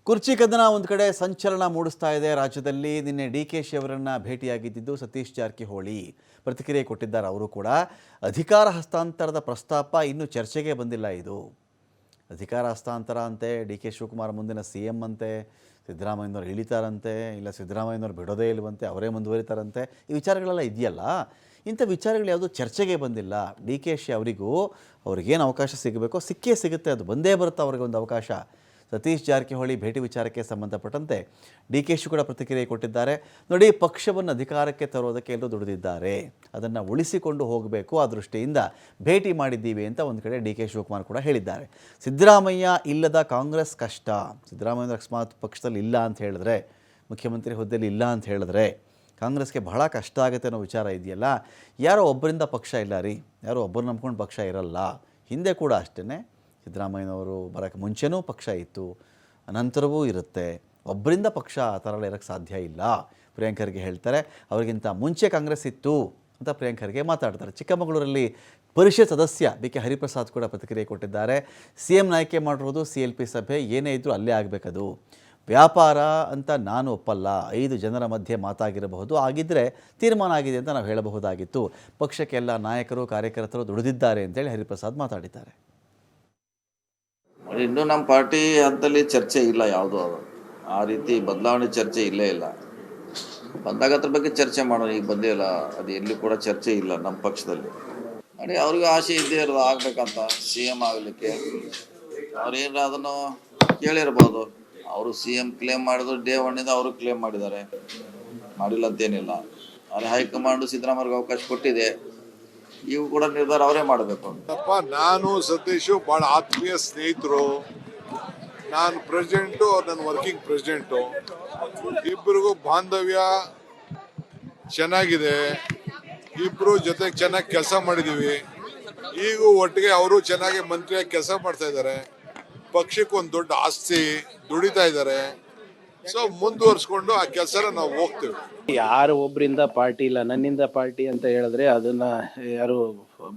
ಕುರ್ಚಿ ಕದನ ಒಂದು ಕಡೆ ಸಂಚಲನ ಮೂಡಿಸ್ತಾ ಇದೆ ರಾಜ್ಯದಲ್ಲಿ. ನಿನ್ನೆ ಡಿ.ಕೆ.ಶಿ ಅವರನ್ನು ಭೇಟಿಯಾಗಿದ್ದು ಸತೀಶ್ ಜಾರಕಿಹೊಳಿ ಪ್ರತಿಕ್ರಿಯೆ ಕೊಟ್ಟಿದ್ದಾರೆ. ಅವರು ಕೂಡ ಅಧಿಕಾರ ಹಸ್ತಾಂತರದ ಪ್ರಸ್ತಾಪ ಇನ್ನೂ ಚರ್ಚೆಗೆ ಬಂದಿಲ್ಲ. ಇದು ಅಧಿಕಾರ ಹಸ್ತಾಂತರ ಅಂತೆ, ಡಿ.ಕೆ. ಶಿವಕುಮಾರ್ ಮುಂದಿನ ಸಿ.ಎಂ ಅಂತೆ, ಸಿದ್ದರಾಮಯ್ಯನವ್ರು ಇಳಿತಾರಂತೆ, ಇಲ್ಲ ಸಿದ್ದರಾಮಯ್ಯನವ್ರು ಬಿಡೋದೇ ಇಲ್ವಂತೆ, ಅವರೇ ಮುಂದುವರಿತಾರಂತೆ. ಈ ವಿಚಾರಗಳೆಲ್ಲ ಇದೆಯಲ್ಲ, ಇಂಥ ವಿಚಾರಗಳು ಯಾವುದೂ ಚರ್ಚೆಗೆ ಬಂದಿಲ್ಲ. ಡಿ.ಕೆ.ಶಿ ಅವರಿಗೂ ಅವ್ರಿಗೇನು ಅವಕಾಶ ಸಿಗಬೇಕೋ ಸಿಕ್ಕೇ ಸಿಗುತ್ತೆ, ಅದು ಬಂದೇ ಬರುತ್ತೆ ಅವ್ರಿಗೆ ಒಂದು ಅವಕಾಶ. ಸತೀಶ್ ಜಾರಕಿಹೊಳಿ ಭೇಟಿ ವಿಚಾರಕ್ಕೆ ಸಂಬಂಧಪಟ್ಟಂತೆ ಡಿ.ಕೆ.ಶಿ ಕೂಡ ಪ್ರತಿಕ್ರಿಯೆ ಕೊಟ್ಟಿದ್ದಾರೆ. ನೋಡಿ, ಪಕ್ಷವನ್ನು ಅಧಿಕಾರಕ್ಕೆ ತರೋದಕ್ಕೆ ಎಲ್ಲರೂ ದುಡಿದಿದ್ದಾರೆ, ಅದನ್ನು ಉಳಿಸಿಕೊಂಡು ಹೋಗಬೇಕು, ಆ ದೃಷ್ಟಿಯಿಂದ ಭೇಟಿ ಮಾಡಿದ್ದೀವಿ ಅಂತ ಒಂದು ಕಡೆ ಡಿ.ಕೆ. ಶಿವಕುಮಾರ್ ಕೂಡ ಹೇಳಿದ್ದಾರೆ. ಸಿದ್ದರಾಮಯ್ಯ ಇಲ್ಲದ ಕಾಂಗ್ರೆಸ್ ಕಷ್ಟ, ಸಿದ್ದರಾಮಯ್ಯ ಅಕಸ್ಮಾತ್ ಪಕ್ಷದಲ್ಲಿ ಇಲ್ಲ ಅಂತ ಹೇಳಿದ್ರೆ, ಮುಖ್ಯಮಂತ್ರಿ ಹುದ್ದೆಯಲ್ಲಿ ಇಲ್ಲ ಅಂತ ಹೇಳಿದ್ರೆ ಕಾಂಗ್ರೆಸ್ಗೆ ಬಹಳ ಕಷ್ಟ ಆಗುತ್ತೆ ಅನ್ನೋ ವಿಚಾರ ಇದೆಯಲ್ಲ. ಯಾರೋ ಒಬ್ಬರಿಂದ ಪಕ್ಷ ಇಲ್ಲ ರೀ, ಯಾರೋ ಒಬ್ಬರು ನಂಬ್ಕೊಂಡು ಪಕ್ಷ ಇರಲ್ಲ. ಹಿಂದೆ ಕೂಡ ಅಷ್ಟೇ, ಸಿದ್ದರಾಮಯ್ಯನವರು ಬರೋಕ್ಕೆ ಮುಂಚೆನೂ ಪಕ್ಷ ಇತ್ತು, ನಂತರವೂ ಇರುತ್ತೆ. ಒಬ್ಬರಿಂದ ಪಕ್ಷ ಆ ಥರ ಇರೋಕ್ಕೆ ಸಾಧ್ಯ ಇಲ್ಲ. ಪ್ರಿಯಾಂಕ್ ಖರ್ಗೆ ಹೇಳ್ತಾರೆ, ಅವ್ರಿಗಿಂತ ಮುಂಚೆ ಕಾಂಗ್ರೆಸ್ ಇತ್ತು ಅಂತ ಪ್ರಿಯಾಂಕ್ ಖರ್ಗೆ ಮಾತಾಡ್ತಾರೆ. ಚಿಕ್ಕಮಗಳೂರಲ್ಲಿ ಪರಿಷತ್ ಸದಸ್ಯ ಬಿ.ಕೆ. ಹರಿಪ್ರಸಾದ್ ಕೂಡ ಪ್ರತಿಕ್ರಿಯೆ ಕೊಟ್ಟಿದ್ದಾರೆ. ಸಿ.ಎಂ ಆಯ್ಕೆ ಮಾಡಿರೋದು CLP ಸಭೆ, ಏನೇ ಇದ್ದರೂ ಅಲ್ಲೇ ಆಗಬೇಕದು. ವ್ಯಾಪಾರ ಅಂತ ನಾನು ಒಪ್ಪಲ್ಲ. 5 ಜನರ ಮಧ್ಯೆ ಮಾತಾಗಿರಬಹುದು, ಆಗಿದ್ದರೆ ತೀರ್ಮಾನ ಆಗಿದೆ ಅಂತ ನಾವು ಹೇಳಬಹುದಾಗಿತ್ತು. ಪಕ್ಷಕ್ಕೆಲ್ಲ ನಾಯಕರು ಕಾರ್ಯಕರ್ತರು ದುಡಿದಿದ್ದಾರೆ ಅಂತೇಳಿ ಹರಿಪ್ರಸಾದ್ ಮಾತಾಡಿದ್ದಾರೆ. ಇನ್ನೂ ನಮ್ಮ ಪಾರ್ಟಿ ಹಂತಲ್ಲಿ ಚರ್ಚೆ ಇಲ್ಲ, ಯಾವುದೋ ಆ ರೀತಿ ಬದಲಾವಣೆ ಚರ್ಚೆ ಇಲ್ಲೇ ಇಲ್ಲ. ಬಂದಾಗ ಅದ್ರ ಬಗ್ಗೆ ಚರ್ಚೆ ಮಾಡೋಣ. ಈಗ ಬಂದೇ ಇಲ್ಲ, ಅದು ಎಲ್ಲಿ ಕೂಡ ಚರ್ಚೆ ಇಲ್ಲ ನಮ್ಮ ಪಕ್ಷದಲ್ಲಿ. ನೋಡಿ, ಅವ್ರಿಗೂ ಆಸೆ ಇದ್ದೇ ಇರೋದು ಆಗ್ಬೇಕಂತ, CM ಆಗಲಿಕ್ಕೆ. ಅವ್ರೇನಾರ ಅದನ್ನು ಕೇಳಿರ್ಬೋದು. ಅವರು CM ಕ್ಲೇಮ್ ಮಾಡಿದ್ರು, ಡೇ 1 ಅವರು ಕ್ಲೇಮ್ ಮಾಡಿದ್ದಾರೆ, ಮಾಡಿಲ್ಲ ಅಂತೇನಿಲ್ಲ. ಆದರೆ ಹೈಕಮಾಂಡ್ ಸಿದ್ದರಾಮಯ್ಯಗೆ ಅವಕಾಶ ಕೊಟ್ಟಿದೆ, ಇವು ಕೂಡ ನಿರ್ಧಾರ ಅವರೇ ಮಾಡಬೇಕು. ನಾನು ಸತೀಶು ಬಹಳ ಆತ್ಮೀಯ ಸ್ನೇಹಿತರು. ನಾನು ಪ್ರೆಸಿಡೆಂಟು, ನನ್ನ ವರ್ಕಿಂಗ್ ಪ್ರೆಸಿಡೆಂಟು. ಇಬ್ಬರಿಗೂ ಬಾಂಧವ್ಯ ಚೆನ್ನಾಗಿದೆ, ಇಬ್ರು ಜೊತೆಗೆ ಚೆನ್ನಾಗಿ ಕೆಲಸ ಮಾಡಿದೀವಿ. ಈಗೂ ಒಟ್ಟಿಗೆ ಅವರು ಚೆನ್ನಾಗಿ ಮಂತ್ರಿಯಾಗಿ ಕೆಲಸ ಮಾಡ್ತಾ ಇದ್ದಾರೆ. ಪಕ್ಷಕ್ಕೆ ಒಂದು ದೊಡ್ಡ ಆಸ್ತಿ, ದುಡಿತಾ ಇದ್ದಾರೆ. ಸೊ ಮುಂದುವರ್ಸ್ಕೊಂಡು ಆ ಕೆಲಸನ ನಾವು ಹೋಗ್ತೇವೆ. ಯಾರು ಒಬ್ಬರಿಂದ ಪಾರ್ಟಿ ಇಲ್ಲ, ನನ್ನಿಂದ ಪಾರ್ಟಿ ಅಂತ ಹೇಳಿದ್ರೆ ಅದನ್ನ ಯಾರು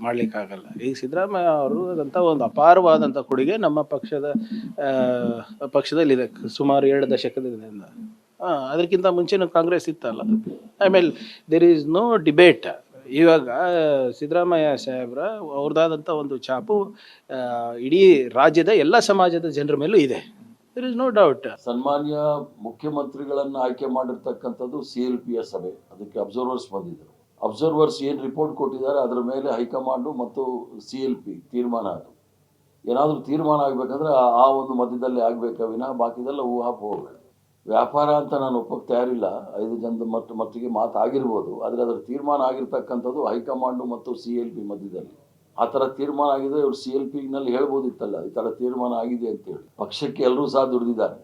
ಮಾಡ್ಲಿಕ್ಕಾಗಲ್ಲ. ಈಗ ಸಿದ್ದರಾಮಯ್ಯ ಅವರು ಅಂತ ಒಂದು ಅಪಾರವಾದಂಥ ಕೊಡುಗೆ ನಮ್ಮ ಪಕ್ಷದಲ್ಲಿದೆ ಸುಮಾರು 2 ದಶಕದಿಂದ. ಅದಕ್ಕಿಂತ ಮುಂಚೆನೂ ಕಾಂಗ್ರೆಸ್ ಇತ್ತಲ್ಲ. ಆಮೇಲೆ ದೇರ್ ಈಸ್ ನೋ ಡಿಬೇಟ್. ಇವಾಗ ಸಿದ್ದರಾಮಯ್ಯ ಸಾಹೇಬ್ರ ಅವ್ರದ್ದಾದಂಥ ಒಂದು ಛಾಪು ಇಡೀ ರಾಜ್ಯದ ಎಲ್ಲ ಸಮಾಜದ ಜನರ ಮೇಲೂ ಇದೆ. There is no doubt. ಸನ್ಮಾನ್ಯ ಮುಖ್ಯಮಂತ್ರಿಗಳನ್ನ ಆಯ್ಕೆ ಮಾಡಿರ್ತಕ್ಕಂಥದ್ದು CLPಯ ಸಭೆ, ಅದಕ್ಕೆ ಅಬ್ಸರ್ವರ್ಸ್ ಬಂದಿದ್ದರು. ಅಬ್ಸರ್ವರ್ಸ್ ಏನು ರಿಪೋರ್ಟ್ ಕೊಟ್ಟಿದ್ದಾರೆ ಅದರ ಮೇಲೆ ಹೈಕಮಾಂಡು ಮತ್ತು CLP ತೀರ್ಮಾನ ಆಯಿತು. ಏನಾದರೂ ತೀರ್ಮಾನ ಆಗಬೇಕಂದ್ರೆ ಆ ಒಂದು ಮಧ್ಯದಲ್ಲಿ ಆಗಬೇಕ ವಿನಃ ಬಾಕಿದೆಲ್ಲ ಊಹಾಪೋಹಗಳು. ವ್ಯಾಪಾರ ಅಂತ ನಾನು ಒಪ್ಪಕ್ಕೆ ತಯಾರಿಲ್ಲ. 5 ಜನದ ಮಟ್ಟಿಗೆ ಮಾತಾಗಿರ್ಬೋದು, ಆದರೆ ಅದರ ತೀರ್ಮಾನ ಆಗಿರ್ತಕ್ಕಂಥದ್ದು ಹೈಕಮಾಂಡು ಮತ್ತು CLP ಮಧ್ಯದಲ್ಲಿ. ಆ ಥರ ತೀರ್ಮಾನ ಆಗಿದೆ. ಇವರು CLPನಲ್ಲಿ ಹೇಳ್ಬೋದಿತ್ತಲ್ಲ, ಈ ಥರ ತೀರ್ಮಾನ ಆಗಿದೆ ಅಂತೇಳಿ. ಪಕ್ಷಕ್ಕೆ ಎಲ್ಲರೂ ಸಹ ದುಡಿದಿದ್ದಾರೆ.